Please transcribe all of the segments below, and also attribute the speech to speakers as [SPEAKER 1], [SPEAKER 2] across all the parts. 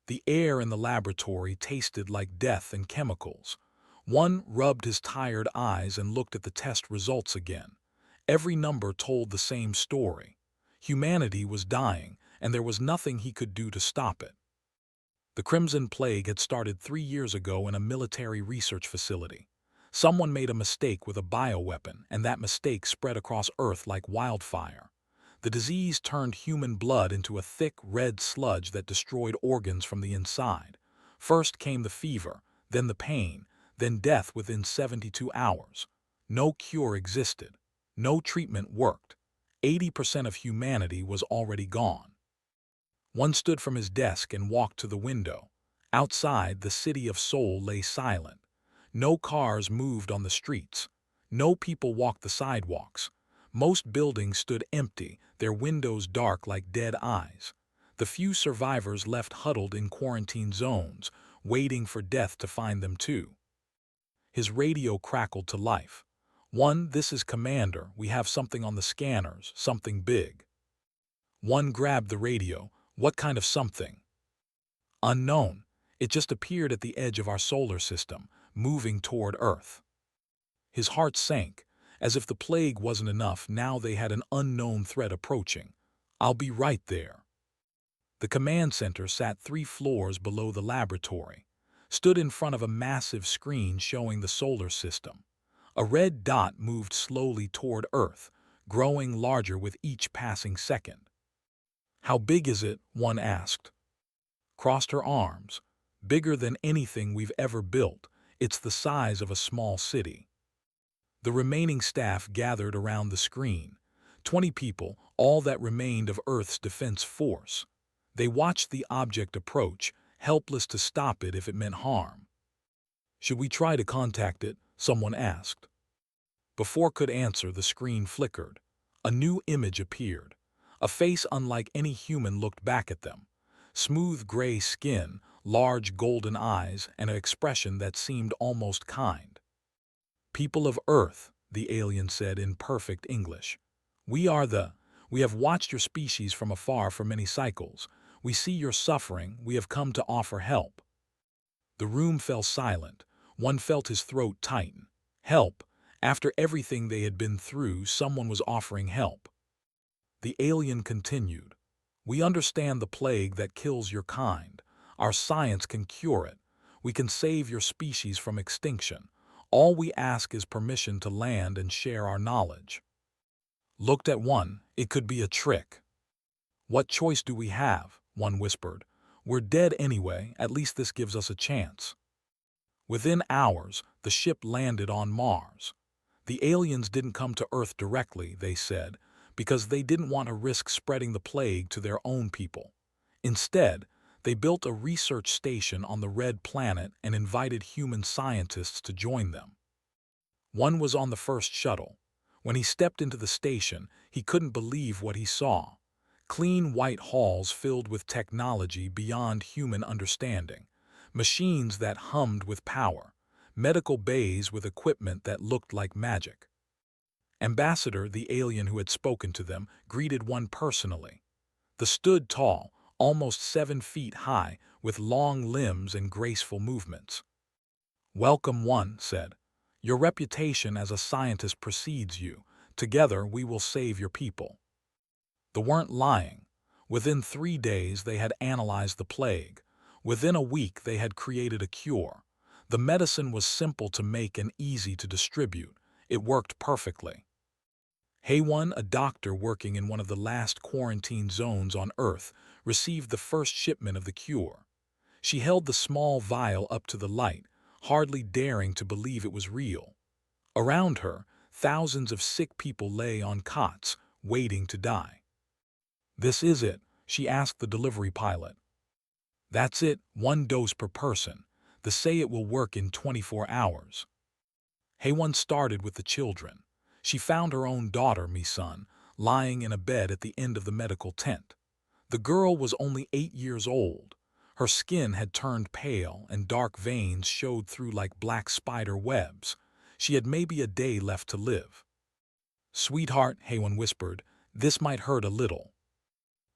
[SPEAKER 1] The air in the laboratory tasted like death and chemicals. One rubbed his tired eyes and looked at the test results again. Every number told the same story. Humanity was dying, and there was nothing he could do to stop it. The Crimson Plague had started 3 years ago in a military research facility. Someone made a mistake with a bioweapon, and that mistake spread across Earth like wildfire. The disease turned human blood into a thick red sludge that destroyed organs from the inside. First came the fever, then the pain, then death within 72 hours. No cure existed. No treatment worked. 80% of humanity was already gone. One stood from his desk and walked to the window. Outside, the city of Seoul lay silent. No cars moved on the streets. No people walked the sidewalks. Most buildings stood empty, their windows dark like dead eyes. The few survivors left huddled in quarantine zones, waiting for death to find them too. His radio crackled to life. "One, this is Commander. We have something on the scanners, something big." One grabbed the radio. "What kind of something?" "Unknown. It just appeared at the edge of our solar system, moving toward Earth." His heart sank. As if the plague wasn't enough, now they had an unknown threat approaching. "I'll be right there." The command center sat 3 floors below the laboratory, stood in front of a massive screen showing the solar system. A red dot moved slowly toward Earth, growing larger with each passing second. "How big is it?" one asked. Crossed her arms. "Bigger than anything we've ever built. It's the size of a small city." The remaining staff gathered around the screen. 20 people, all that remained of Earth's defense force. They watched the object approach, helpless to stop it if it meant harm. "Should we try to contact it?" someone asked. Before could answer, the screen flickered. A new image appeared. A face unlike any human looked back at them. Smooth gray skin, large golden eyes, and an expression that seemed almost kind. "People of Earth," the alien said in perfect English. We have watched your species from afar for many cycles. We see your suffering. We have come to offer help." The room fell silent. One felt his throat tighten. Help. After everything they had been through, someone was offering help. The alien continued. "We understand the plague that kills your kind. Our science can cure it. We can save your species from extinction. All we ask is permission to land and share our knowledge." Looked at one. It could be a trick. "What choice do we have?" one whispered. "We're dead anyway. At least this gives us a chance." Within hours, the ship landed on Mars. The aliens didn't come to Earth directly, they said, because they didn't want to risk spreading the plague to their own people. Instead, they built a research station on the Red Planet and invited human scientists to join them. One was on the first shuttle. When he stepped into the station, he couldn't believe what he saw. Clean white halls filled with technology beyond human understanding. Machines that hummed with power. Medical bays with equipment that looked like magic. Ambassador, the alien who had spoken to them, greeted one personally. The stood tall, almost 7 feet high, with long limbs and graceful movements. "Welcome," one said. "Your reputation as a scientist precedes you. Together we will save your people." They weren't lying. Within 3 days they had analyzed the plague. Within a week they had created a cure. The medicine was simple to make and easy to distribute. It worked perfectly. Haewon, a doctor working in one of the last quarantine zones on Earth, received the first shipment of the cure. She held the small vial up to the light, hardly daring to believe it was real. Around her, thousands of sick people lay on cots, waiting to die. "This is it?" she asked the delivery pilot. "That's it, 1 dose per person. They say it will work in 24 hours. Haewon started with the children. She found her own daughter, Mi-sun, lying in a bed at the end of the medical tent. The girl was only 8 years old. Her skin had turned pale and dark veins showed through like black spider webs. She had maybe a day left to live. "Sweetheart," Haewon whispered, "this might hurt a little."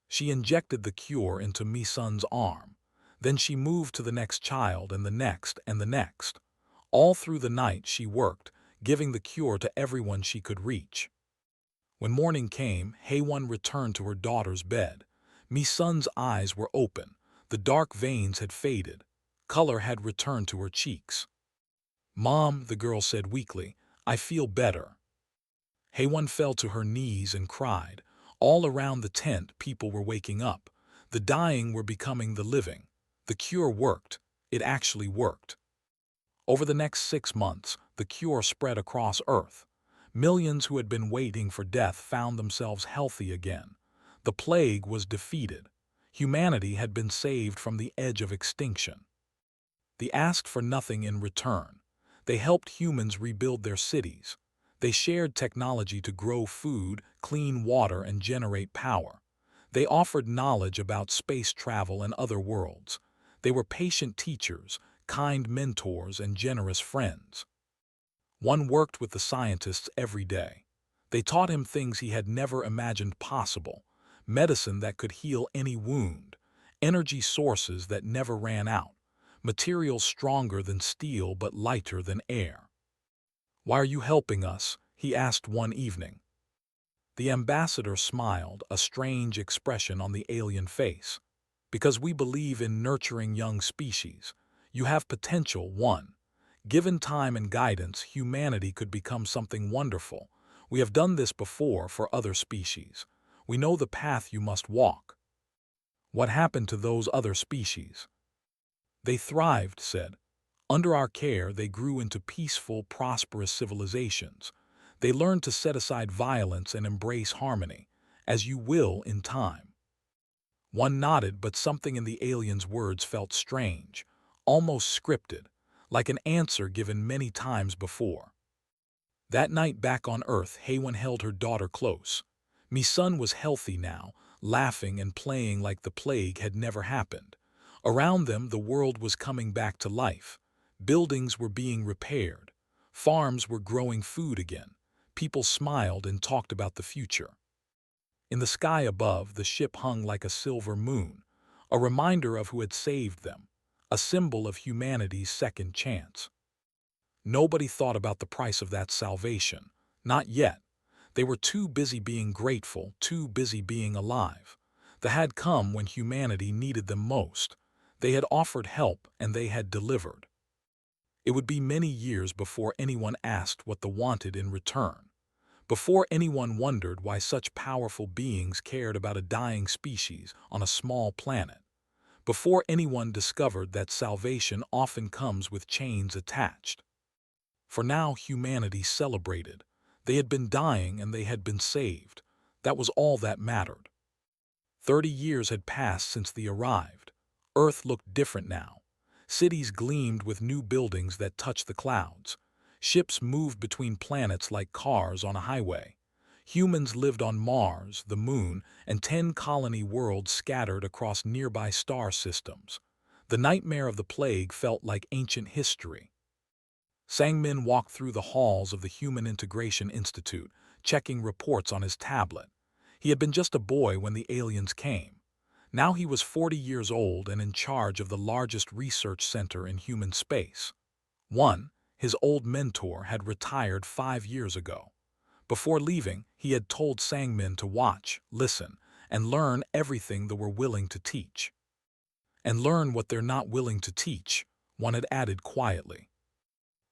[SPEAKER 1] She injected the cure into Mi-sun's arm. Then she moved to the next child and the next and the next. All through the night she worked, giving the cure to everyone she could reach. When morning came, Hayone returned to her daughter's bed. Mi-sun's eyes were open. The dark veins had faded. Color had returned to her cheeks. "Mom," the girl said weakly, "I feel better." Hayone fell to her knees and cried. All around the tent, people were waking up. The dying were becoming the living. The cure worked. It actually worked. Over the next 6 months, the cure spread across Earth. Millions who had been waiting for death found themselves healthy again. The plague was defeated. Humanity had been saved from the edge of extinction. They asked for nothing in return. They helped humans rebuild their cities. They shared technology to grow food, clean water, and generate power. They offered knowledge about space travel and other worlds. They were patient teachers, kind mentors, and generous friends. One worked with the scientists every day. They taught him things he had never imagined possible: medicine that could heal any wound, energy sources that never ran out, materials stronger than steel but lighter than air. "Why are you helping us?" he asked one evening. The ambassador smiled, a strange expression on the alien face. "Because we believe in nurturing young species. You have potential, one. Given time and guidance, humanity could become something wonderful. We have done this before for other species. We know the path you must walk." "What happened to those other species?" "They thrived," said. "Under our care, they grew into peaceful, prosperous civilizations. They learned to set aside violence and embrace harmony, as you will in time." One nodded, but something in the alien's words felt strange, almost scripted, like an answer given many times before. That night back on Earth, Hayone held her daughter close. Mi-sun was healthy now, laughing and playing like the plague had never happened. Around them, the world was coming back to life. Buildings were being repaired. Farms were growing food again. People smiled and talked about the future. In the sky above, the ship hung like a silver moon, a reminder of who had saved them, a symbol of humanity's second chance. Nobody thought about the price of that salvation. Not yet. They were too busy being grateful, too busy being alive. The had come when humanity needed them most. They had offered help, and they had delivered. It would be many years before anyone asked what they wanted in return, before anyone wondered why such powerful beings cared about a dying species on a small planet, before anyone discovered that salvation often comes with chains attached. For now, humanity celebrated. They had been dying and they had been saved. That was all that mattered. 30 years had passed since they arrived. Earth looked different now. Cities gleamed with new buildings that touched the clouds. Ships moved between planets like cars on a highway. Humans lived on Mars, the Moon, and 10 colony worlds scattered across nearby star systems. The nightmare of the plague felt like ancient history. Sang-min walked through the halls of the Human Integration Institute, checking reports on his tablet. He had been just a boy when the aliens came. Now he was 40 years old and in charge of the largest research center in human space. His old mentor had retired 5 years ago. Before leaving, he had told Sang-min to watch, listen, and learn everything they were willing to teach. "And learn what they're not willing to teach," one had added quietly.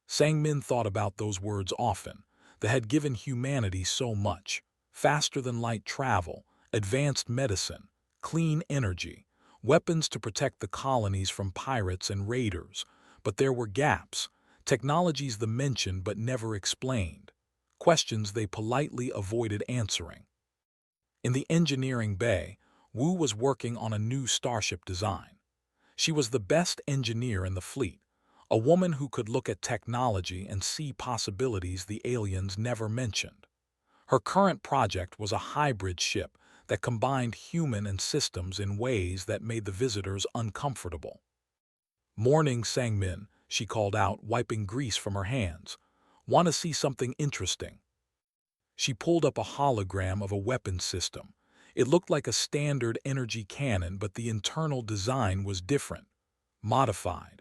[SPEAKER 1] Sang-min thought about those words often. They had given humanity so much: faster-than-light travel, advanced medicine, clean energy, weapons to protect the colonies from pirates and raiders. But there were gaps, technologies they mentioned but never explained, questions they politely avoided answering. In the engineering bay, Wu was working on a new starship design. She was the best engineer in the fleet, a woman who could look at technology and see possibilities the aliens never mentioned. Her current project was a hybrid ship that combined human and systems in ways that made the visitors uncomfortable. "Morning, Sang-min," she called out, wiping grease from her hands. "Want to see something interesting?" She pulled up a hologram of a weapons system. It looked like a standard energy cannon, but the internal design was different. Modified.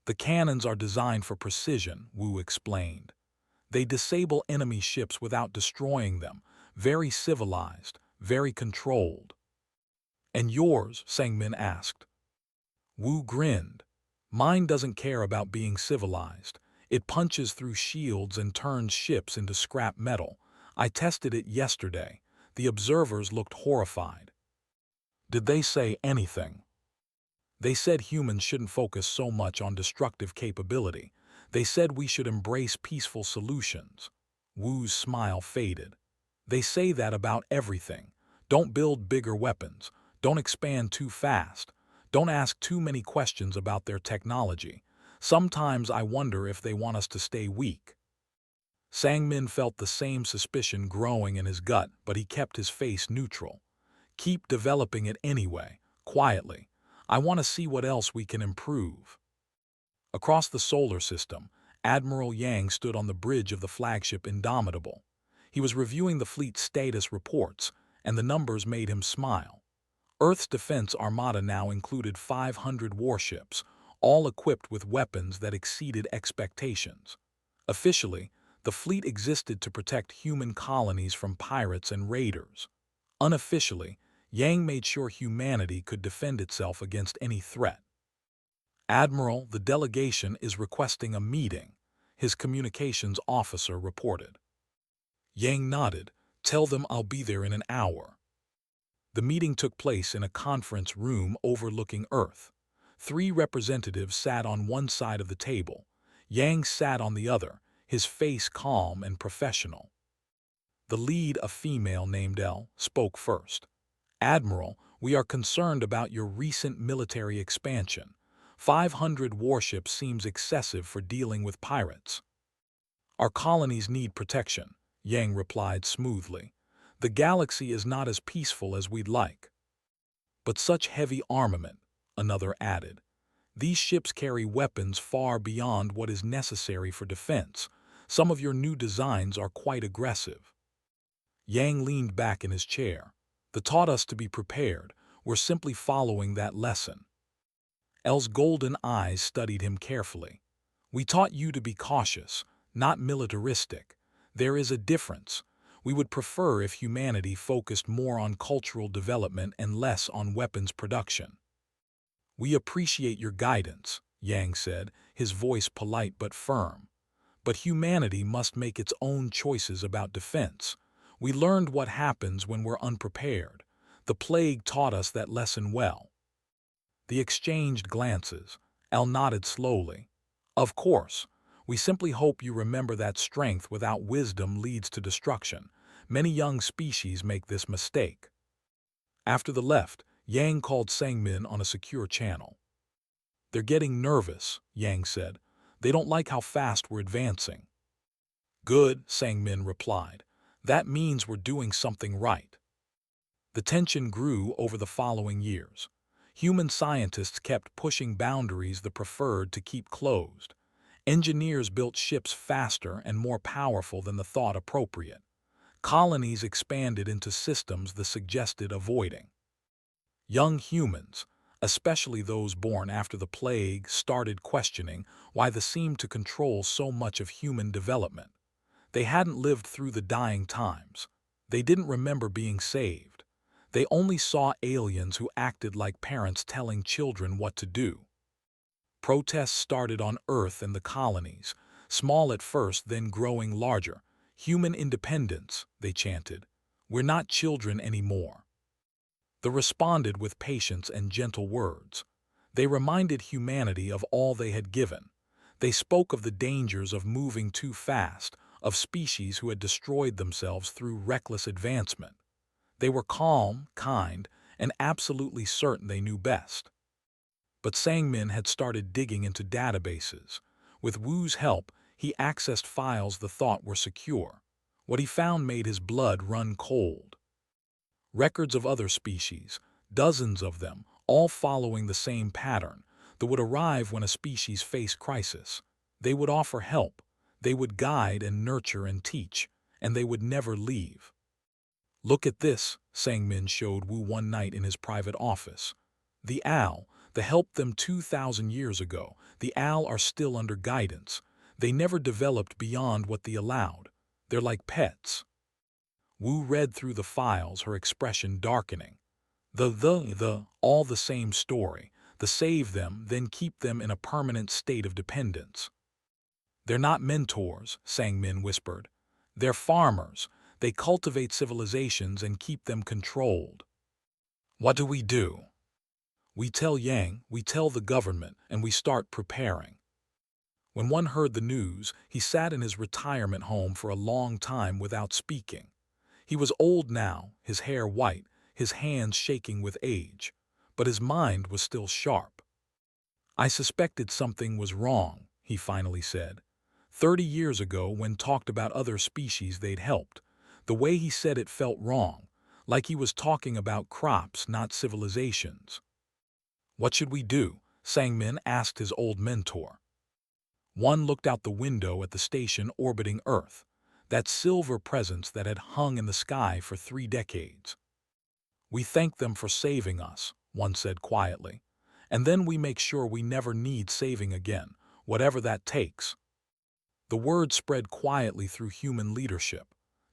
[SPEAKER 1] The cannons are designed for precision, Wu explained. They disable enemy ships without destroying them. Very civilized, very controlled. And yours? Sangmin asked. Wu grinned. Mine doesn't care about being civilized. It punches through shields and turns ships into scrap metal. I tested it yesterday. The observers looked horrified. Did they say anything? They said humans shouldn't focus so much on destructive capability. They said we should embrace peaceful solutions. Wu's smile faded. They say that about everything. Don't build bigger weapons. Don't expand too fast. Don't ask too many questions about their technology. Sometimes I wonder if they want us to stay weak. Sangmin felt the same suspicion growing in his gut, but he kept his face neutral. Keep developing it anyway, quietly. I want to see what else we can improve. Across the solar system, Admiral Yang stood on the bridge of the flagship Indomitable. He was reviewing the fleet's status reports, and the numbers made him smile. Earth's defense armada now included 500 warships, all equipped with weapons that exceeded expectations. Officially, the fleet existed to protect human colonies from pirates and raiders. Unofficially, Yang made sure humanity could defend itself against any threat. Admiral, the delegation is requesting a meeting, his communications officer reported. Yang nodded. Tell them I'll be there in an hour. The meeting took place in a conference room overlooking Earth. 3 representatives sat on one side of the table. Yang sat on the other, his face calm and professional. The lead, a female named Elle, spoke first. Admiral, we are concerned about your recent military expansion. 500 warships seems excessive for dealing with pirates. Our colonies need protection, Yang replied smoothly. The galaxy is not as peaceful as we'd like. But such heavy armament, another added. These ships carry weapons far beyond what is necessary for defense. Some of your new designs are quite aggressive. Yang leaned back in his chair. They taught us to be prepared. We're simply following that lesson. Elle's golden eyes studied him carefully. We taught you to be cautious, not militaristic. There is a difference. We would prefer if humanity focused more on cultural development and less on weapons production. We appreciate your guidance, Yang said, his voice polite but firm. But humanity must make its own choices about defense. We learned what happens when we're unprepared. The plague taught us that lesson well. They exchanged glances. Elle nodded slowly. Of course. We simply hope you remember that strength without wisdom leads to destruction. Many young species make this mistake. After the left, Yang called Sangmin on a secure channel. They're getting nervous, Yang said. They don't like how fast we're advancing. Good, Sangmin replied. That means we're doing something right. The tension grew over the following years. Human scientists kept pushing boundaries they preferred to keep closed. Engineers built ships faster and more powerful than the thought appropriate. Colonies expanded into systems they suggested avoiding. Young humans, especially those born after the plague, started questioning why they seemed to control so much of human development. They hadn't lived through the dying times. They didn't remember being saved. They only saw aliens who acted like parents telling children what to do. Protests started on Earth and the colonies, small at first, then growing larger. Human independence, they chanted. We're not children anymore. They responded with patience and gentle words. They reminded humanity of all they had given. They spoke of the dangers of moving too fast, of species who had destroyed themselves through reckless advancement. They were calm, kind, and absolutely certain they knew best. But Sangmin had started digging into databases. With Wu's help, he accessed files they thought were secure. What he found made his blood run cold. Records of other species, dozens of them, all following the same pattern, that would arrive when a species faced crisis. They would offer help, they would guide and nurture and teach, and they would never leave. Look at this, Sangmin showed Wu one night in his private office. The owl, that helped them 2,000 years ago. The AL are still under guidance. They never developed beyond what they allowed. They're like pets. Wu read through the files, her expression darkening. All the same story. The save them, then keep them in a permanent state of dependence. They're not mentors, Sang-min whispered. They're farmers. They cultivate civilizations and keep them controlled. What do? We tell Yang, we tell the government, and we start preparing. When one heard the news, he sat in his retirement home for a long time without speaking. He was old now, his hair white, his hands shaking with age, but his mind was still sharp. I suspected something was wrong, he finally said. 30 years ago, when talked about other species they'd helped, the way he said it felt wrong, like he was talking about crops, not civilizations. What should we do? Sang-min asked his old mentor. One looked out the window at the station orbiting Earth, that silver presence that had hung in the sky for 3 decades. We thank them for saving us, one said quietly, and then we make sure we never need saving again, whatever that takes. The word spread quietly through human leadership,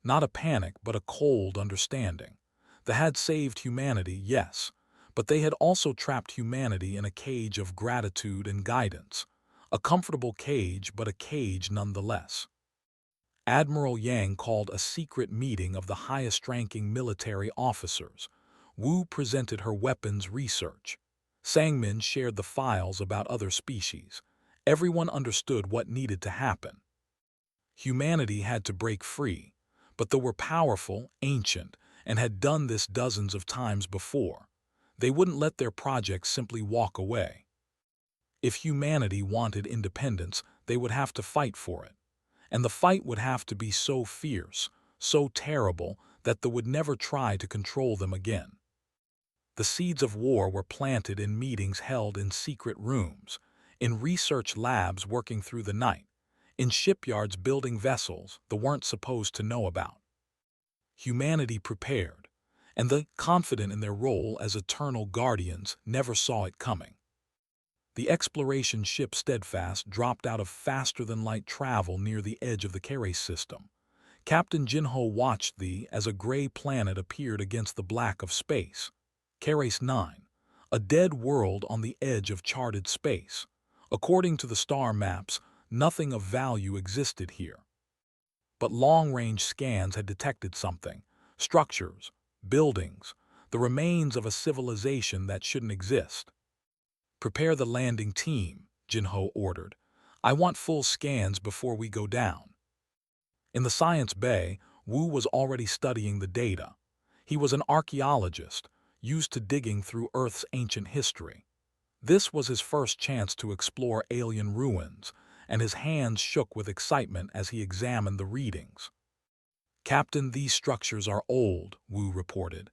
[SPEAKER 1] not a panic but a cold understanding. They had saved humanity, yes, but they had also trapped humanity in a cage of gratitude and guidance, a comfortable cage but a cage nonetheless. Admiral Yang called a secret meeting of the highest-ranking military officers. Wu presented her weapons research. Sang-min shared the files about other species. Everyone understood what needed to happen. Humanity had to break free, but they were powerful, ancient, and had done this dozens of times before. They wouldn't let their projects simply walk away. If humanity wanted independence, they would have to fight for it. And the fight would have to be so fierce, so terrible, that they would never try to control them again. The seeds of war were planted in meetings held in secret rooms, in research labs working through the night, in shipyards building vessels they weren't supposed to know about. Humanity prepared, and the confident in their role as eternal guardians never saw it coming. The exploration ship Steadfast dropped out of faster-than-light travel near the edge of the Keres system. Captain Jinho watched as a gray planet appeared against the black of space. Keres 9, a dead world on the edge of charted space. According to the star maps, nothing of value existed here. But long-range scans had detected something: structures, buildings, the remains of a civilization that shouldn't exist. Prepare the landing team, Jinho ordered. I want full scans before we go down. In the science bay, Wu was already studying the data. He was an archaeologist, used to digging through Earth's ancient history. This was his first chance to explore alien ruins, and his hands shook with excitement as he examined the readings. Captain, these structures are old, Wu reported.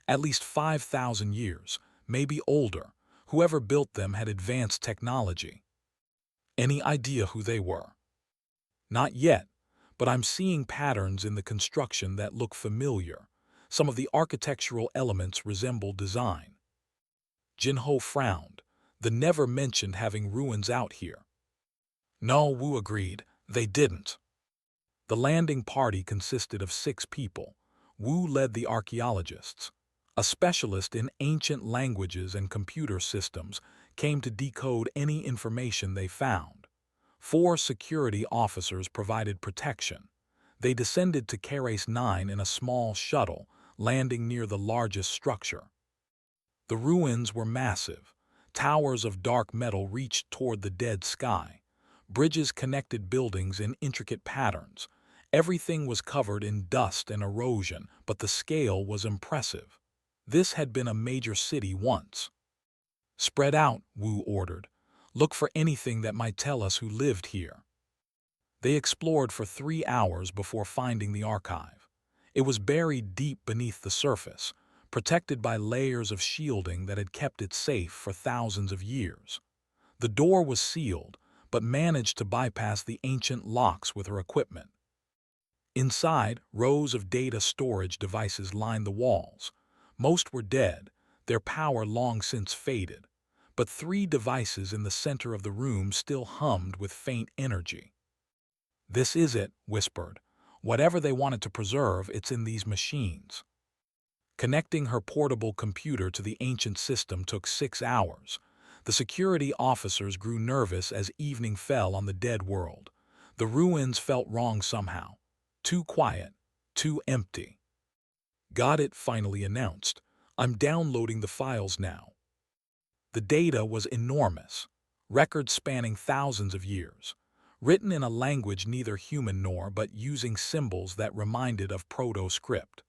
[SPEAKER 1] At least 5,000 years, maybe older. Whoever built them had advanced technology. Any idea who they were? Not yet, but I'm seeing patterns in the construction that look familiar. Some of the architectural elements resemble design. Jinho frowned. They never mentioned having ruins out here. No, Wu agreed, they didn't. The landing party consisted of 6 people. Wu led the archaeologists. A specialist in ancient languages and computer systems came to decode any information they found. 4 security officers provided protection. They descended to Keres 9 in a small shuttle, landing near the largest structure. The ruins were massive. Towers of dark metal reached toward the dead sky. Bridges connected buildings in intricate patterns. Everything was covered in dust and erosion, but the scale was impressive. This had been a major city once. Spread out, Wu ordered. Look for anything that might tell us who lived here. They explored for 3 hours before finding the archive. It was buried deep beneath the surface, protected by layers of shielding that had kept it safe for thousands of years. The door was sealed, but managed to bypass the ancient locks with her equipment. Inside, rows of data storage devices lined the walls. Most were dead, their power long since faded. but 3 devices in the center of the room still hummed with faint energy. "This is it," whispered. "Whatever they wanted to preserve, it's in these machines." Connecting her portable computer to the ancient system took 6 hours. The security officers grew nervous as evening fell on the dead world. The ruins felt wrong somehow. Too quiet, too empty. "Got it," finally announced. "I'm downloading the files now." The data was enormous, records spanning thousands of years, written in a language neither human nor but using symbols that reminded of proto-script.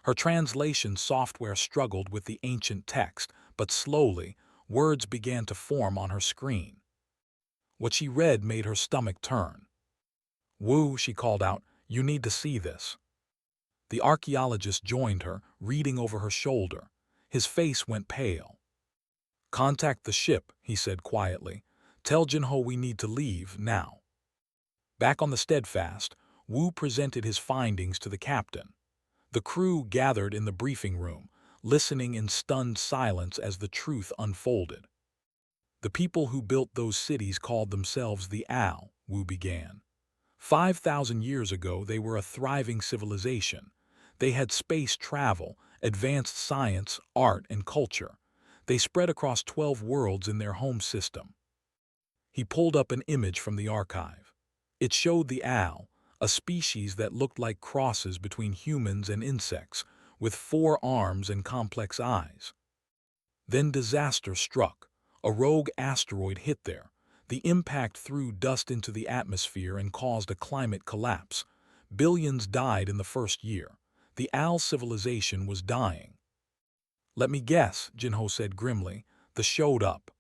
[SPEAKER 1] Her translation software struggled with the ancient text, but slowly, words began to form on her screen. What she read made her stomach turn. "Wu," she called out, "you need to see this." The archaeologist joined her, reading over her shoulder. His face went pale. "Contact the ship," he said quietly. "Tell Jinho we need to leave now." Back on the Steadfast, Wu presented his findings to the captain. The crew gathered in the briefing room, listening in stunned silence as the truth unfolded. "The people who built those cities called themselves the Al," Wu began. 5,000 years ago, they were a thriving civilization. They had space travel, advanced science, art, and culture. They spread across 12 worlds in their home system. He pulled up an image from the archive. It showed the Al, a species that looked like crosses between humans and insects, with 4 arms and complex eyes. Then disaster struck. A rogue asteroid hit there. The impact threw dust into the atmosphere and caused a climate collapse. Billions died in the first year. The Al civilization was dying. "Let me guess," Jinho said grimly. "The showed up."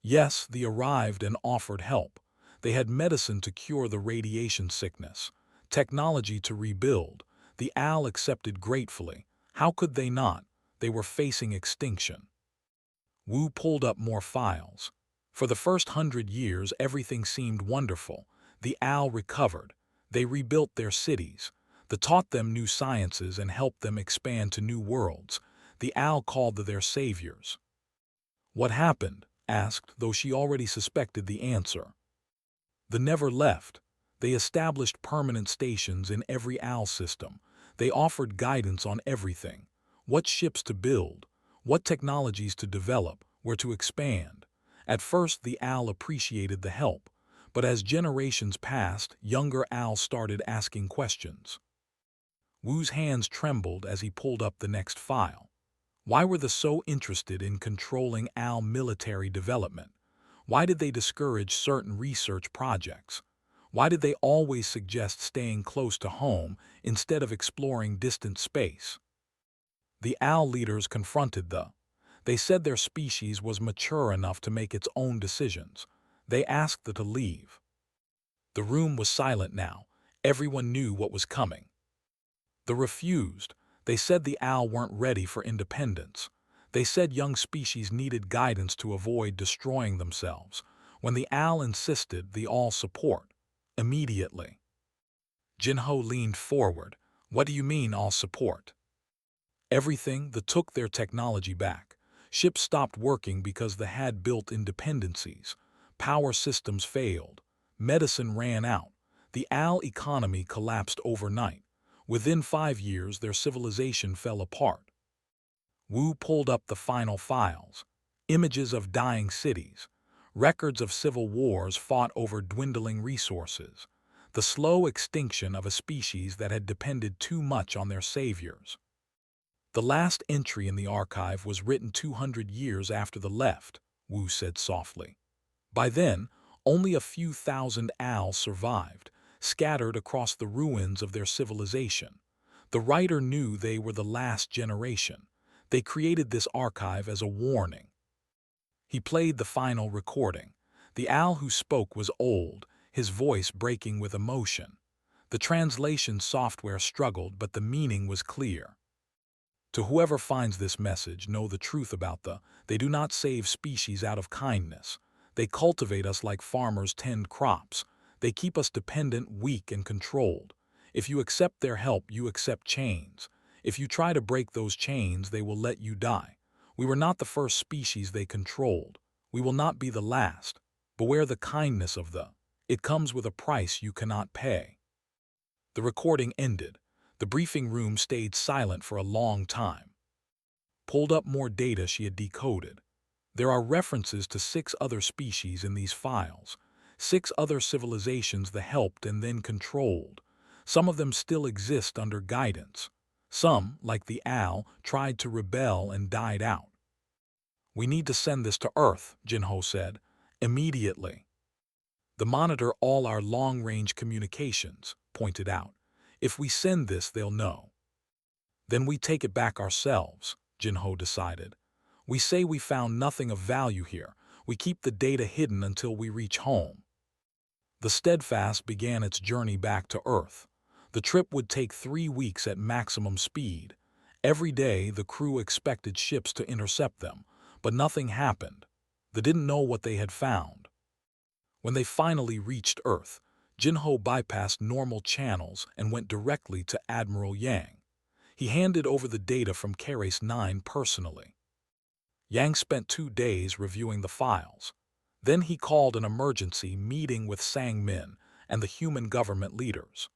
[SPEAKER 1] Yes, they arrived and offered help. They had medicine to cure the radiation sickness, technology to rebuild. The Al accepted gratefully. How could they not? They were facing extinction. Wu pulled up more files. For the first 100 years, everything seemed wonderful. The Al recovered. They rebuilt their cities. They taught them new sciences and helped them expand to new worlds. The Al called them their saviors. "What happened?" asked, though she already suspected the answer. "They never left. They established permanent stations in every Al system. They offered guidance on everything. What ships to build, what technologies to develop, where to expand. At first, the Al appreciated the help, but as generations passed, younger Al started asking questions." Wu's hands trembled as he pulled up the next file. Why were they so interested in controlling Al military development? Why did they discourage certain research projects? Why did they always suggest staying close to home instead of exploring distant space? The Al leaders confronted them. They said their species was mature enough to make its own decisions. They asked them to leave. The room was silent now. Everyone knew what was coming. They refused. They said the Al weren't ready for independence. They said young species needed guidance to avoid destroying themselves. When the Al insisted, they all support. Immediately. Jinho leaned forward. "What do you mean, all support?" "Everything. They took their technology back. Ships stopped working because they had built-in dependencies. Power systems failed. Medicine ran out. The Al economy collapsed overnight. Within 5 years, their civilization fell apart." Wu pulled up the final files. Images of dying cities. Records of civil wars fought over dwindling resources. The slow extinction of a species that had depended too much on their saviors. "The last entry in the archive was written 200 years after they left," Wu said softly. "By then, only a few thousand Al survived, scattered across the ruins of their civilization. The writer knew they were the last generation. They created this archive as a warning." He played the final recording. The Al who spoke was old, his voice breaking with emotion. The translation software struggled, but the meaning was clear. "To whoever finds this message, know the truth about they do not save species out of kindness. They cultivate us like farmers tend crops. They keep us dependent, weak, and controlled. If you accept their help, you accept chains. If you try to break those chains, they will let you die. We were not the first species they controlled. We will not be the last. Beware the kindness of the. It comes with a price you cannot pay." The recording ended. The briefing room stayed silent for a long time. Pulled up more data she had decoded. There are references to 6 other species in these files, 6 other civilizations that helped and then controlled. Some of them still exist under guidance. Some, like the owl, tried to rebel and died out. "We need to send this to Earth," Jinho said. "Immediately." "The monitor all our long-range communications," pointed out. "If we send this, they'll know." "Then we take it back ourselves," Jinho decided. "We say we found nothing of value here. We keep the data hidden until we reach home." The Steadfast began its journey back to Earth. The trip would take 3 weeks at maximum speed. Every day, the crew expected ships to intercept them, but nothing happened. They didn't know what they had found. When they finally reached Earth, Jinho bypassed normal channels and went directly to Admiral Yang. He handed over the data from Keres 9 personally. Yang spent 2 days reviewing the files. Then he called an emergency meeting with Sang Min and the human government leaders.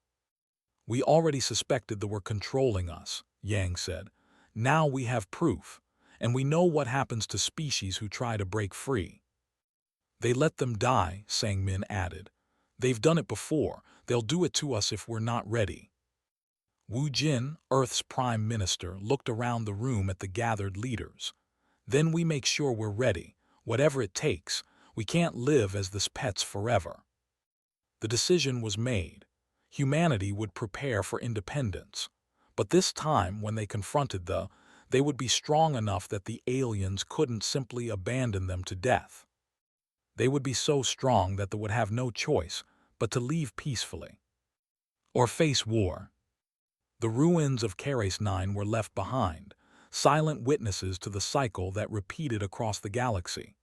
[SPEAKER 1] "We already suspected they were controlling us," Yang said. "Now we have proof, and we know what happens to species who try to break free." "They let them die," Sang Min added. "They've done it before. They'll do it to us if we're not ready." Wu Jin, Earth's Prime Minister, looked around the room at the gathered leaders. "Then we make sure we're ready, whatever it takes. We can't live as this pets forever." The decision was made. Humanity would prepare for independence. But this time, when they confronted they would be strong enough that the aliens couldn't simply abandon them to death. They would be so strong that they would have no choice but to leave peacefully. Or face war. The ruins of Keres 9 were left behind, silent witnesses to the cycle that repeated across the galaxy.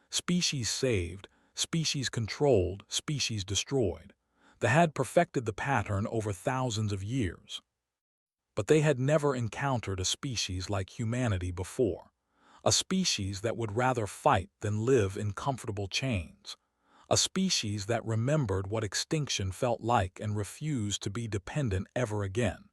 [SPEAKER 1] Species saved, species controlled, species destroyed. They had perfected the pattern over thousands of years. But they had never encountered a species like humanity before. A species that would rather fight than live in comfortable chains. A species that remembered what extinction felt like and refused to be dependent ever again.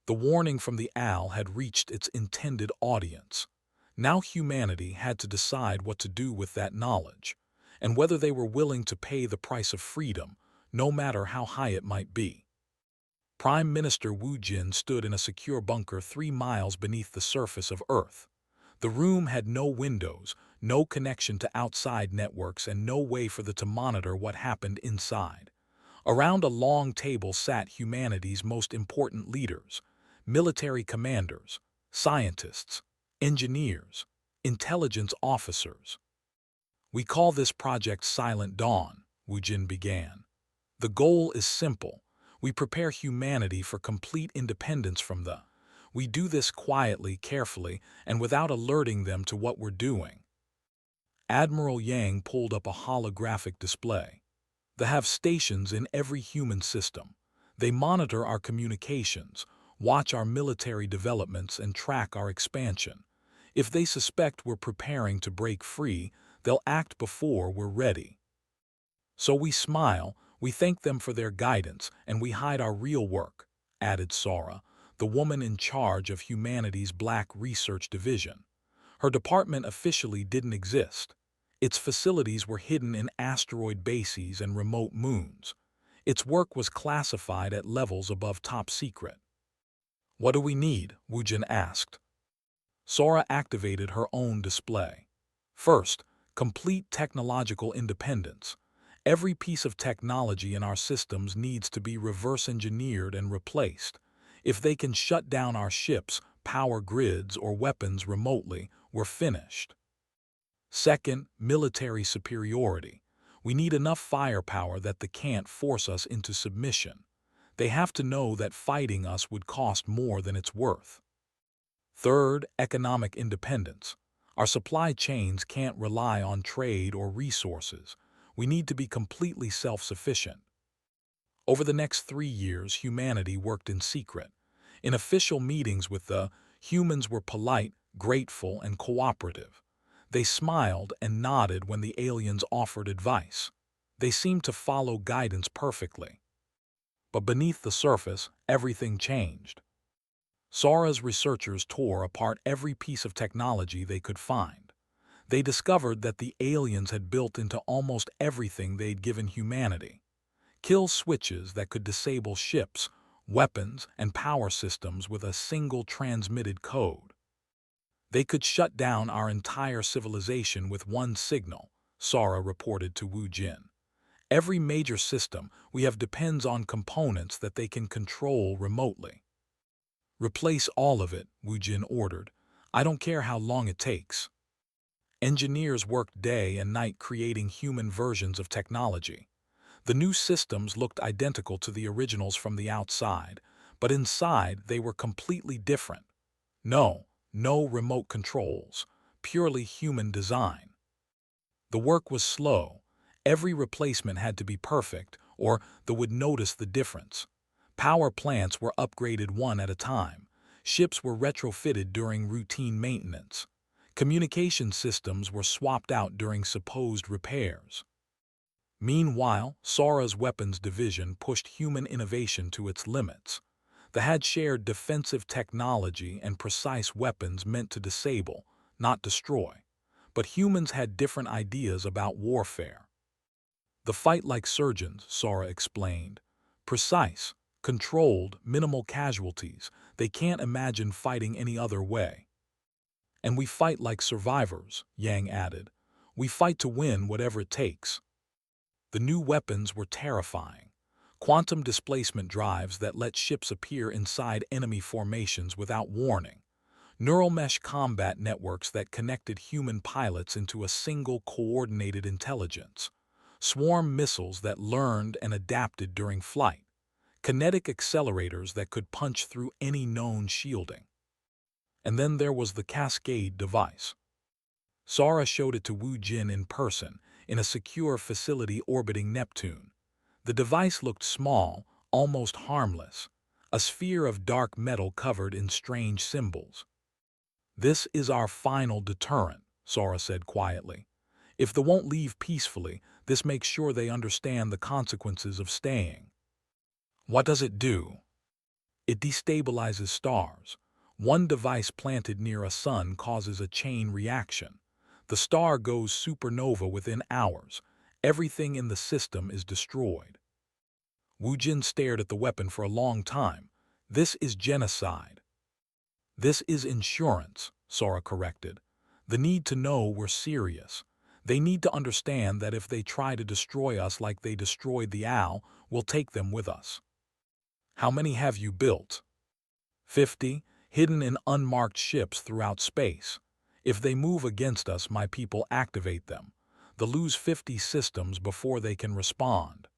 [SPEAKER 1] The warning from the owl had reached its intended audience. Now humanity had to decide what to do with that knowledge, and whether they were willing to pay the price of freedom, no matter how high it might be. Prime Minister Wu Jin stood in a secure bunker 3 miles beneath the surface of Earth. The room had no windows, no connection to outside networks, and no way for them to monitor what happened inside. Around a long table sat humanity's most important leaders, military commanders, scientists, engineers, intelligence officers. "We call this project Silent Dawn," Wu Jin began. "The goal is simple. We prepare humanity for complete independence from the. We do this quietly, carefully, and without alerting them to what we're doing." Admiral Yang pulled up a holographic display. "They have stations in every human system. They monitor our communications, watch our military developments, and track our expansion. If they suspect we're preparing to break free, they'll act before we're ready. So we smile, we thank them for their guidance, and we hide our real work," added Sora, the woman in charge of humanity's Black Research Division. Her department officially didn't exist. Its facilities were hidden in asteroid bases and remote moons. Its work was classified at levels above top secret. "What do we need?" Wu Jin asked. Sora activated her own display. "First, complete technological independence. Every piece of technology in our systems needs to be reverse-engineered and replaced. If they can shut down our ships, power grids, or weapons remotely, we're finished. Second, military superiority. We need enough firepower that they can't force us into submission. They have to know that fighting us would cost more than it's worth. Third, economic independence. Our supply chains can't rely on trade or resources. We need to be completely self-sufficient." Over the next 3 years, humanity worked in secret. In official meetings with the humans were polite, grateful, and cooperative. They smiled and nodded when the aliens offered advice. They seemed to follow guidance perfectly. But beneath the surface, everything changed. Sora's researchers tore apart every piece of technology they could find. They discovered that the aliens had built into almost everything they'd given humanity. Kill switches that could disable ships, weapons, and power systems with a single transmitted code. They could shut down our entire civilization with one signal, Sora reported to Wu Jin. Every major system we have depends on components that they can control remotely. Replace all of it, Wu Jin ordered. I don't care how long it takes. Engineers worked day and night creating human versions of technology. The new systems looked identical to the originals from the outside, but inside they were completely different. No remote controls, purely human design. The work was slow. Every replacement had to be perfect, or they would notice the difference. Power plants were upgraded one at a time. Ships were retrofitted during routine maintenance. Communication systems were swapped out during supposed repairs. Meanwhile, Sora's weapons division pushed human innovation to its limits. They had shared defensive technology and precise weapons meant to disable, not destroy. But humans had different ideas about warfare. The fight like surgeons, Sora explained. Precise, controlled, minimal casualties. They can't imagine fighting any other way. And we fight like survivors, Yang added. We fight to win whatever it takes. The new weapons were terrifying. Quantum displacement drives that let ships appear inside enemy formations without warning. Neural mesh combat networks that connected human pilots into a single coordinated intelligence. Swarm missiles that learned and adapted during flight. Kinetic accelerators that could punch through any known shielding. And then there was the Cascade device. Sora showed it to Wu Jin in person, in a secure facility orbiting Neptune. The device looked small, almost harmless, a sphere of dark metal covered in strange symbols. This is our final deterrent, Sora said quietly. If they won't leave peacefully, this makes sure they understand the consequences of staying. What does it do? It destabilizes stars. One device planted near a sun causes a chain reaction. The star goes supernova within hours. Everything in the system is destroyed. Wu Jin stared at the weapon for a long time. This is genocide. This is insurance, Sora corrected. The need to know we're serious. They need to understand that if they try to destroy us like they destroyed the owl, we'll take them with us. How many have you built? 50, hidden in unmarked ships throughout space. If they move against us, my people activate them. They'll lose 50 systems before they can respond.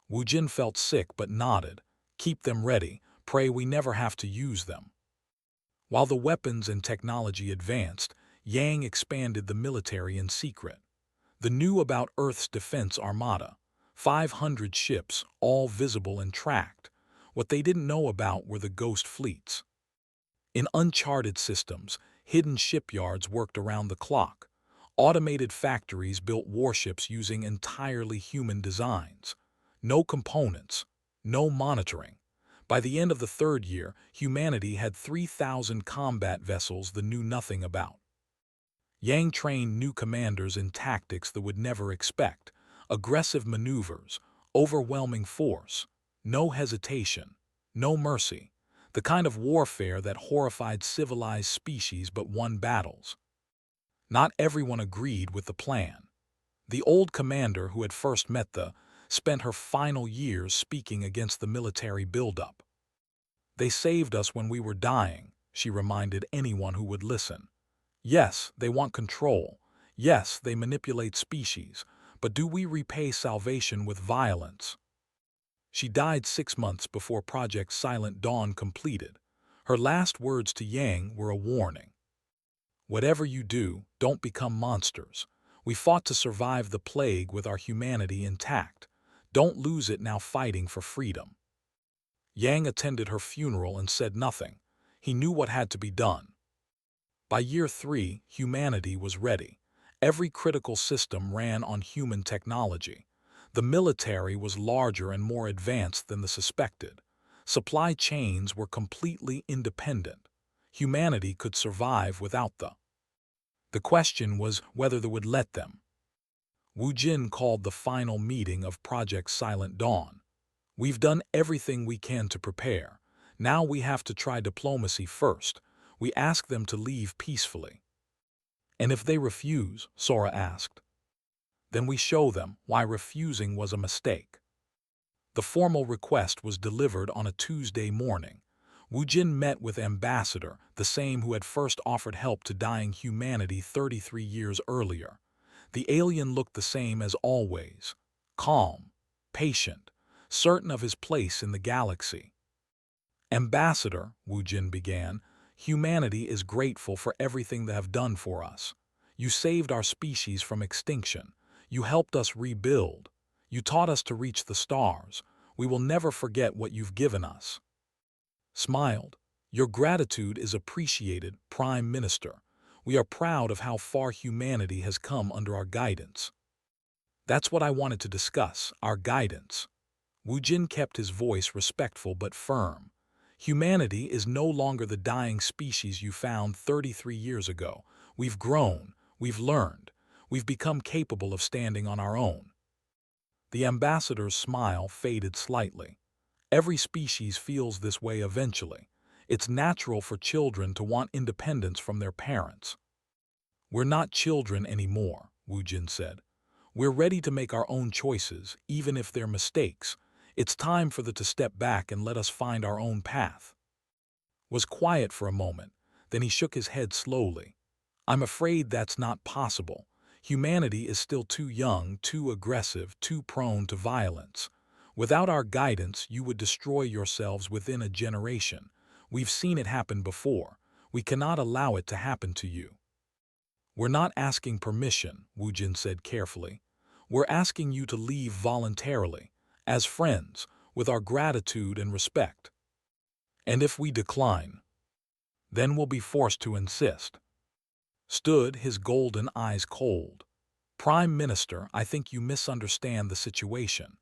[SPEAKER 1] Wu Jin felt sick but nodded. Keep them ready. Pray we never have to use them. While the weapons and technology advanced, Yang expanded the military in secret. They knew about Earth's defense armada. 500 ships, all visible and tracked. What they didn't know about were the ghost fleets. In uncharted systems, hidden shipyards worked around the clock. Automated factories built warships using entirely human designs. No components, no monitoring. By the end of the third year, humanity had 3,000 combat vessels they knew nothing about. Yang trained new commanders in tactics they would never expect. Aggressive maneuvers, overwhelming force, no hesitation, no mercy. The kind of warfare that horrified civilized species but won battles. Not everyone agreed with the plan. The old commander who had first met spent her final years speaking against the military buildup. They saved us when we were dying, she reminded anyone who would listen. Yes, they want control. Yes, they manipulate species. But do we repay salvation with violence? She died 6 months before Project Silent Dawn completed. Her last words to Yang were a warning. Whatever you do, don't become monsters. We fought to survive the plague with our humanity intact. Don't lose it now fighting for freedom. Yang attended her funeral and said nothing. He knew what had to be done. By year 3, humanity was ready. Every critical system ran on human technology. The military was larger and more advanced than the suspected. Supply chains were completely independent. Humanity could survive without them. The question was whether they would let them. Wu Jin called the final meeting of Project Silent Dawn. We've done everything we can to prepare. Now we have to try diplomacy first. We ask them to leave peacefully. And if they refuse, Sora asked, then we show them why refusing was a mistake. The formal request was delivered on a Tuesday morning. Wu Jin met with Ambassador, the same who had first offered help to dying humanity 33 years earlier. The alien looked the same as always, calm, patient, certain of his place in the galaxy. Ambassador, Wu Jin began, humanity is grateful for everything they have done for us. You saved our species from extinction. You helped us rebuild. You taught us to reach the stars. We will never forget what you've given us. Smiled. Your gratitude is appreciated, Prime Minister. We are proud of how far humanity has come under our guidance. That's what I wanted to discuss, our guidance. Wu Jin kept his voice respectful but firm. Humanity is no longer the dying species you found 33 years ago. We've grown, we've learned, we've become capable of standing on our own. The ambassador's smile faded slightly. Every species feels this way eventually. It's natural for children to want independence from their parents. We're not children anymore, Wu Jin said. We're ready to make our own choices, even if they're mistakes. It's time for them to step back and let us find our own path. Was quiet for a moment, then he shook his head slowly. I'm afraid that's not possible. Humanity is still too young, too aggressive, too prone to violence. Without our guidance, you would destroy yourselves within a generation. We've seen it happen before. We cannot allow it to happen to you. We're not asking permission, Wu Jin said carefully. We're asking you to leave voluntarily, as friends, with our gratitude and respect. And if we decline, then we'll be forced to insist. Stood, his golden eyes cold. Prime Minister, I think you misunderstand the situation.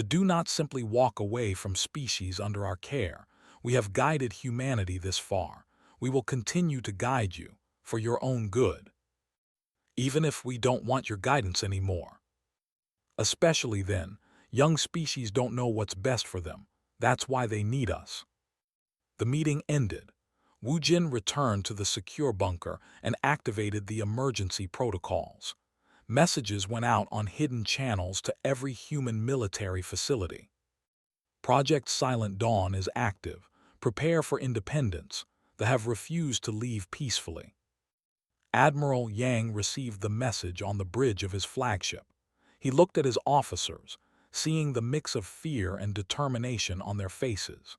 [SPEAKER 1] Do not simply walk away from species under our care. We have guided humanity this far. We will continue to guide you, for your own good. Even if we don't want your guidance anymore. Especially then, young species don't know what's best for them. That's why they need us. The meeting ended. Wu Jin returned to the secure bunker and activated the emergency protocols. Messages went out on hidden channels to every human military facility. Project Silent Dawn is active. Prepare for independence. They have refused to leave peacefully. Admiral Yang received the message on the bridge of his flagship. He looked at his officers, seeing the mix of fear and determination on their faces.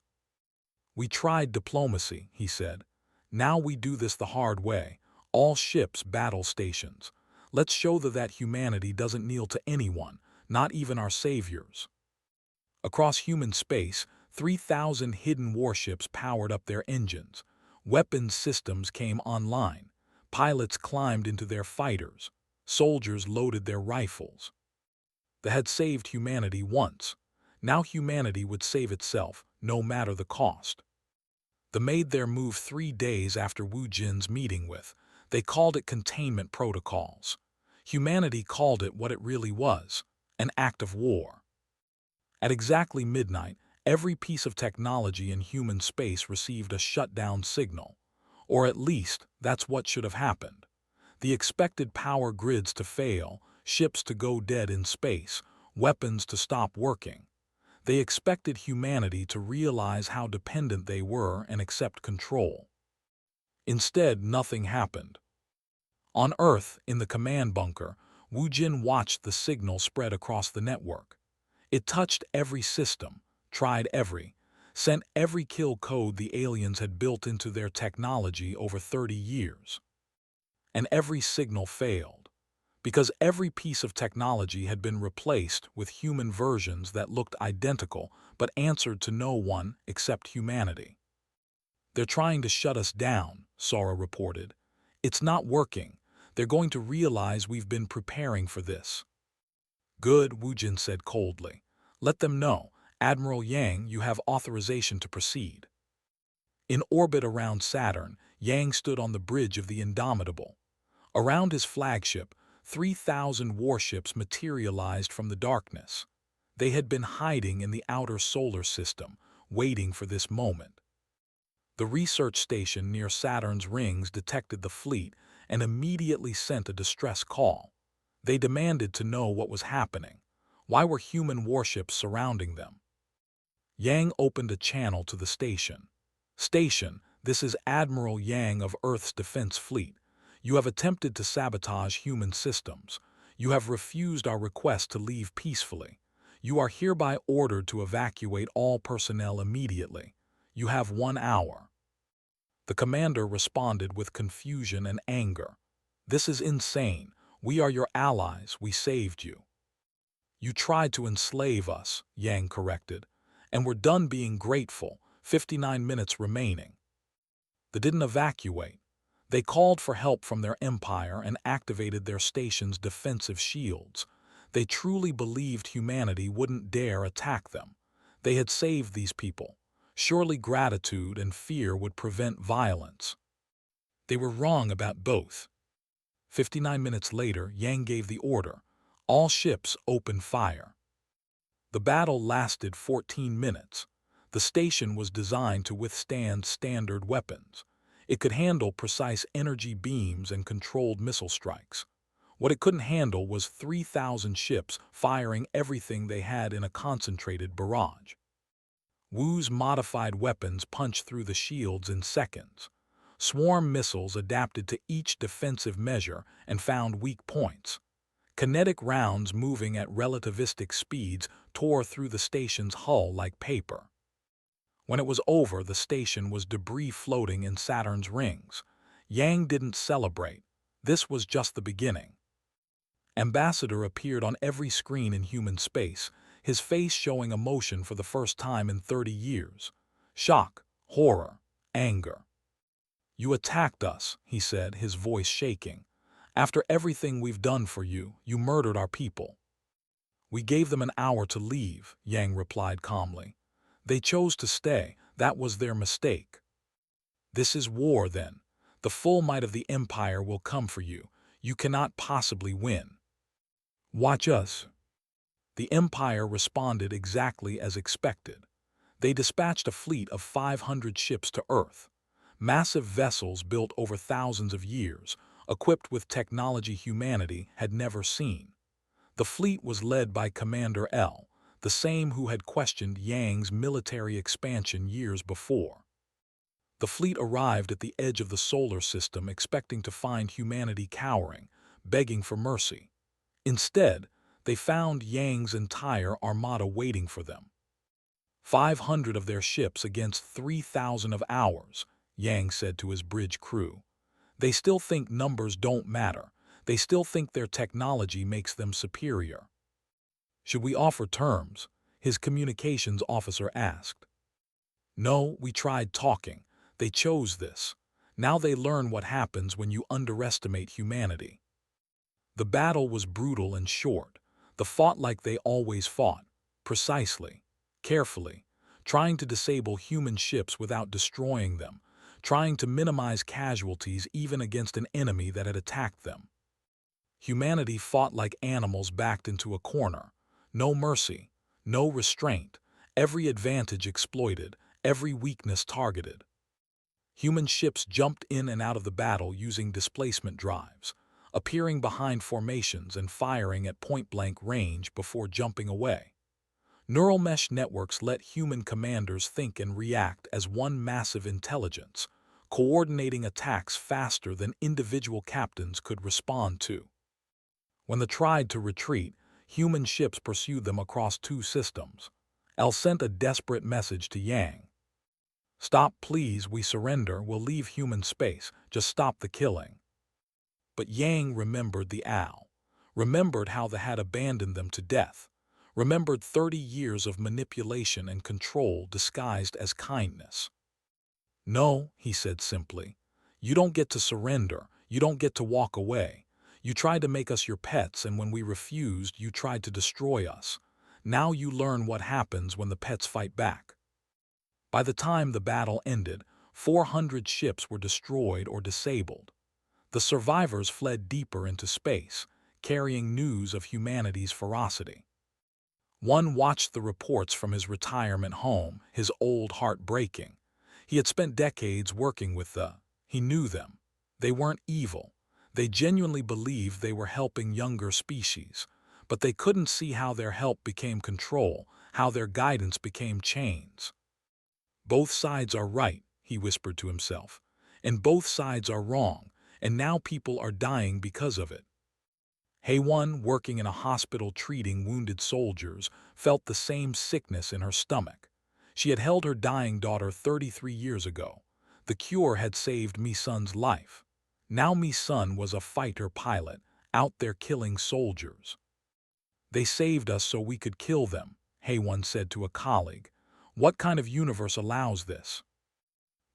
[SPEAKER 1] We tried diplomacy, he said. Now we do this the hard way. All ships battle stations. Let's show that humanity doesn't kneel to anyone, not even our saviors. Across human space, 3,000 hidden warships powered up their engines. Weapons systems came online. Pilots climbed into their fighters. Soldiers loaded their rifles. They had saved humanity once. Now humanity would save itself, no matter the cost. They made their move 3 days after Wu Jin's meeting with. They called it containment protocols. Humanity called it what it really was, an act of war. At exactly midnight, every piece of technology in human space received a shutdown signal. Or at least, that's what should have happened. The expected power grids to fail, ships to go dead in space, weapons to stop working. They expected humanity to realize how dependent they were and accept control. Instead, nothing happened. On Earth, in the command bunker, Wu Jin watched the signal spread across the network. It touched every system, tried every, sent every kill code the aliens had built into their technology over 30 years. And every signal failed, because every piece of technology had been replaced with human versions that looked identical but answered to no one except humanity. They're trying to shut us down, Sora reported. It's not working. They're going to realize we've been preparing for this. Good, Wu Jin said coldly. Let them know. Admiral Yang, you have authorization to proceed. In orbit around Saturn, Yang stood on the bridge of the Indomitable. Around his flagship, 3,000 warships materialized from the darkness. They had been hiding in the outer solar system, waiting for this moment. The research station near Saturn's rings detected the fleet and immediately sent a distress call. They demanded to know what was happening. Why were human warships surrounding them? Yang opened a channel to the station. Station, this is Admiral Yang of Earth's Defense Fleet. You have attempted to sabotage human systems. You have refused our request to leave peacefully. You are hereby ordered to evacuate all personnel immediately. You have 1 hour. The commander responded with confusion and anger. This is insane. We are your allies. We saved you. You tried to enslave us, Yang corrected, and we're done being grateful. 59 minutes remaining. They didn't evacuate. They called for help from their empire and activated their station's defensive shields. They truly believed humanity wouldn't dare attack them. They had saved these people. Surely gratitude and fear would prevent violence. They were wrong about both. 59 minutes later, Yang gave the order. All ships open fire. The battle lasted 14 minutes. The station was designed to withstand standard weapons. It could handle precise energy beams and controlled missile strikes. What it couldn't handle was 3,000 ships firing everything they had in a concentrated barrage. Wu's modified weapons punched through the shields in seconds. Swarm missiles adapted to each defensive measure and found weak points. Kinetic rounds moving at relativistic speeds tore through the station's hull like paper. When it was over, the station was debris floating in Saturn's rings. Yang didn't celebrate. This was just the beginning. Ambassador appeared on every screen in human space, his face showing emotion for the first time in 30 years. Shock, horror, anger. You attacked us, he said, his voice shaking. After everything we've done for you, you murdered our people. We gave them an hour to leave, Yang replied calmly. They chose to stay. That was their mistake. This is war, then. The full might of the Empire will come for you. You cannot possibly win. Watch us. The Empire responded exactly as expected. They dispatched a fleet of 500 ships to Earth. Massive vessels built over thousands of years, equipped with technology humanity had never seen. The fleet was led by Commander L, the same who had questioned Yang's military expansion years before. The fleet arrived at the edge of the solar system expecting to find humanity cowering, begging for mercy. Instead, they found Yang's entire armada waiting for them. 500 of their ships against 3,000 of ours, Yang said to his bridge crew. They still think numbers don't matter. They still think their technology makes them superior. Should we offer terms? His communications officer asked. No, we tried talking. They chose this. Now they learn what happens when you underestimate humanity. The battle was brutal and short. They fought like they always fought, precisely, carefully, trying to disable human ships without destroying them, trying to minimize casualties even against an enemy that had attacked them. Humanity fought like animals backed into a corner. No mercy, no restraint, every advantage exploited, every weakness targeted. Human ships jumped in and out of the battle using displacement drives, appearing behind formations and firing at point-blank range before jumping away. Neural mesh networks let human commanders think and react as one massive intelligence, coordinating attacks faster than individual captains could respond to. When they tried to retreat, human ships pursued them across 2 systems. L sent a desperate message to Yang. Stop, please, we surrender, we'll leave human space, just stop the killing. But Yang remembered the owl, remembered how they had abandoned them to death, remembered 30 years of manipulation and control disguised as kindness. No, he said simply, you don't get to surrender, You don't get to walk away. You tried to make us your pets, and when we refused, you tried to destroy us. Now you learn what happens when the pets fight back." By the time the battle ended, 400 ships were destroyed or disabled. The survivors fled deeper into space, carrying news of humanity's ferocity. One watched the reports from his retirement home, his old heart breaking. He had spent decades working with he knew them. They weren't evil. They genuinely believed they were helping younger species. But they couldn't see how their help became control, how their guidance became chains. "Both sides are right," he whispered to himself. "And both sides are wrong, and now people are dying because of it." Hayone, working in a hospital treating wounded soldiers, felt the same sickness in her stomach. She had held her dying daughter 33 years ago. The cure had saved Mi-sun's life. Now Mi-sun was a fighter pilot, out there killing soldiers. "They saved us so we could kill them," Hayone said to a colleague. "What kind of universe allows this?"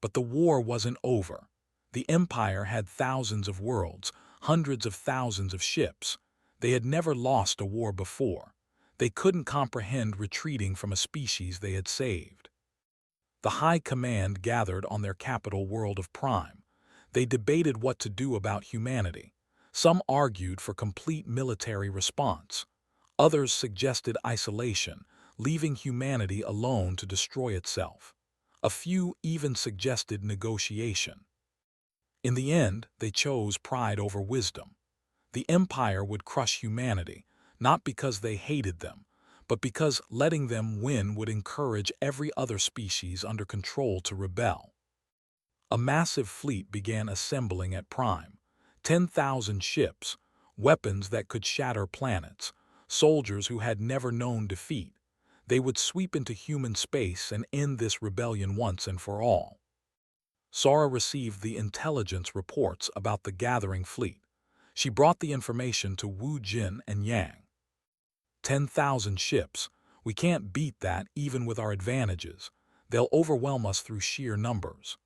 [SPEAKER 1] But the war wasn't over. The Empire had thousands of worlds, hundreds of thousands of ships. They had never lost a war before. They couldn't comprehend retreating from a species they had saved. The High Command gathered on their capital world of Prime. They debated what to do about humanity. Some argued for complete military response. Others suggested isolation, leaving humanity alone to destroy itself. A few even suggested negotiation. In the end, they chose pride over wisdom. The Empire would crush humanity, not because they hated them, but because letting them win would encourage every other species under control to rebel. A massive fleet began assembling at Prime. 10,000 ships, weapons that could shatter planets, soldiers who had never known defeat. They would sweep into human space and end this rebellion once and for all. Sora received the intelligence reports about the gathering fleet. She brought the information to Wu Jin and Yang. 10,000 ships. We can't beat that even with our advantages. They'll overwhelm us through sheer numbers.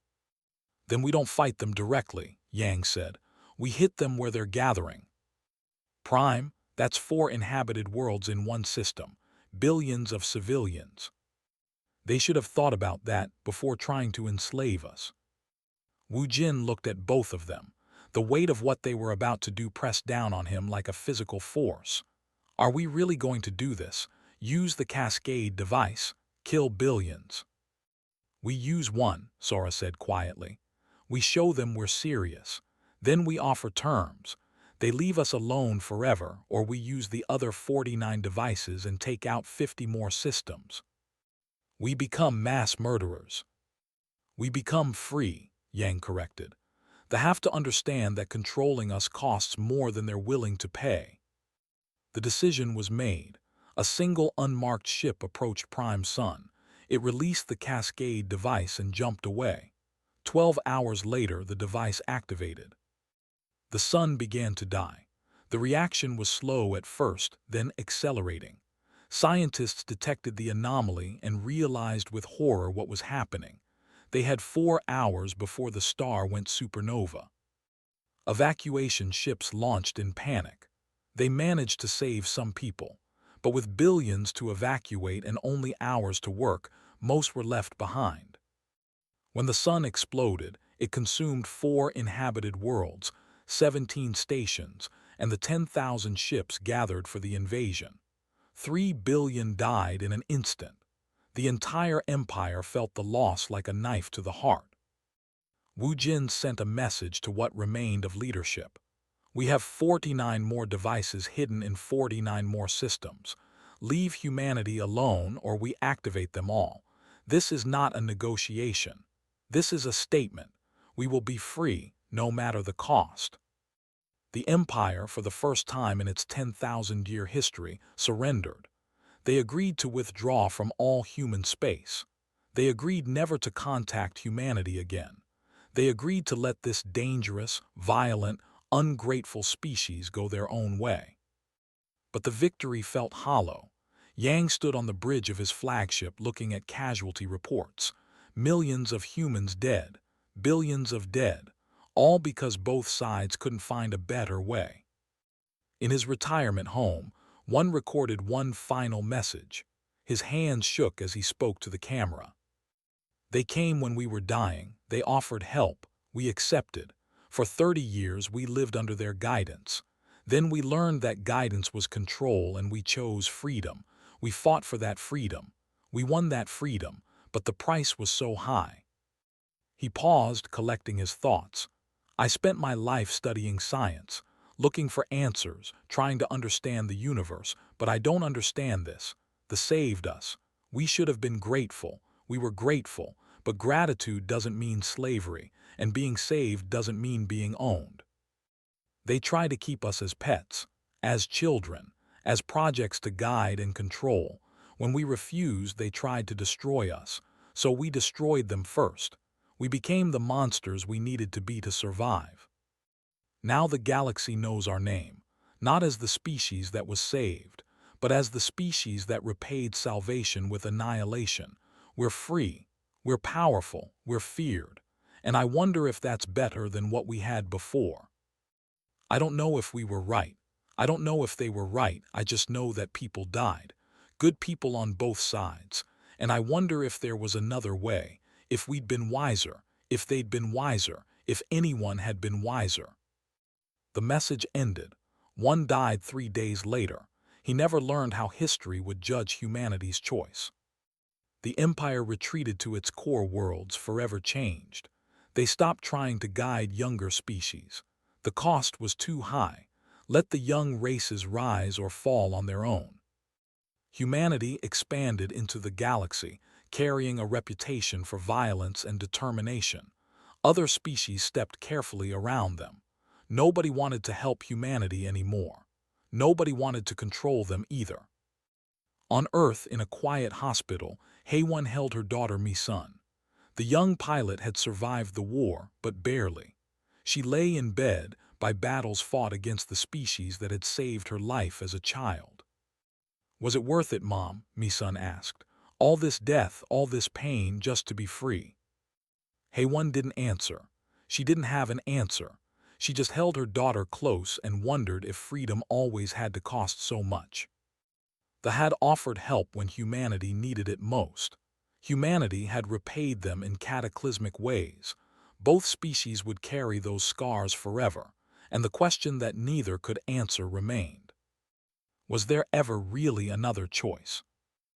[SPEAKER 1] Then we don't fight them directly, Yang said. We hit them where they're gathering. Prime, that's 4 inhabited worlds in one system. Billions of civilians. They should have thought about that before trying to enslave us. Wu Jin looked at both of them. The weight of what they were about to do pressed down on him like a physical force. Are we really going to do this? Use the cascade device. Kill billions. We use one, Sora said quietly. We show them we're serious. Then we offer terms. They leave us alone forever, or we use the other 49 devices and take out 50 more systems. We become mass murderers. We become free, Yang corrected. They have to understand that controlling us costs more than they're willing to pay. The decision was made. A single unmarked ship approached Prime Sun. It released the cascade device and jumped away. 12 hours later, the device activated. The sun began to die. The reaction was slow at first, then accelerating. Scientists detected the anomaly and realized with horror what was happening. They had 4 hours before the star went supernova. Evacuation ships launched in panic. They managed to save some people, but with billions to evacuate and only hours to work, most were left behind. When the sun exploded, it consumed 4 inhabited worlds, 17 stations, and the 10,000 ships gathered for the invasion. 3 billion died in an instant. The entire empire felt the loss like a knife to the heart. Wu Jin sent a message to what remained of leadership. We have 49 more devices hidden in 49 more systems. Leave humanity alone or we activate them all. This is not a negotiation. This is a statement. We will be free, no matter the cost. The Empire, for the first time in its 10,000-year history, surrendered. They agreed to withdraw from all human space. They agreed never to contact humanity again. They agreed to let this dangerous, violent, ungrateful species go their own way. But the victory felt hollow. Yang stood on the bridge of his flagship looking at casualty reports. Millions of humans dead, billions of dead. all because both sides couldn't find a better way. In his retirement home, one recorded one final message. His hands shook as he spoke to the camera. They came when we were dying, they offered help, we accepted. For 30 years we lived under their guidance. Then we learned that guidance was control and we chose freedom. We fought for that freedom. We won that freedom, but the price was so high. He paused, collecting his thoughts. I spent my life studying science, looking for answers, trying to understand the universe, but I don't understand this. They saved us. We should have been grateful. We were grateful, but gratitude doesn't mean slavery, and being saved doesn't mean being owned. They try to keep us as pets, as children, as projects to guide and control. When we refused, they tried to destroy us, so we destroyed them first. We became the monsters we needed to be to survive. Now the galaxy knows our name, not as the species that was saved, but as the species that repaid salvation with annihilation. We're free, we're powerful, we're feared, and I wonder if that's better than what we had before. I don't know if we were right. I don't know if they were right. I just know that people died. Good people on both sides. And I wonder if there was another way, if we'd been wiser, if they'd been wiser, if anyone had been wiser. The message ended. One died 3 days later. He never learned how history would judge humanity's choice. The empire retreated to its core worlds, forever changed. They stopped trying to guide younger species. The cost was too high. Let the young races rise or fall on their own. Humanity expanded into the galaxy, carrying a reputation for violence and determination. Other species stepped carefully around them. Nobody wanted to help humanity anymore. Nobody wanted to control them either. On Earth, in a quiet hospital, HFY held her daughter Mi-sun. The young pilot had survived the war, but barely. She lay in bed by battles fought against the species that had saved her life as a child. Was it worth it, Mom? Mi-sun asked. All this death, all this pain, just to be free. HFY didn't answer. She didn't have an answer. She just held her daughter close and wondered if freedom always had to cost so much. They had offered help when humanity needed it most. Humanity had repaid them in cataclysmic ways. Both species would carry those scars forever, and the question that neither could answer remained. Was there ever really another choice?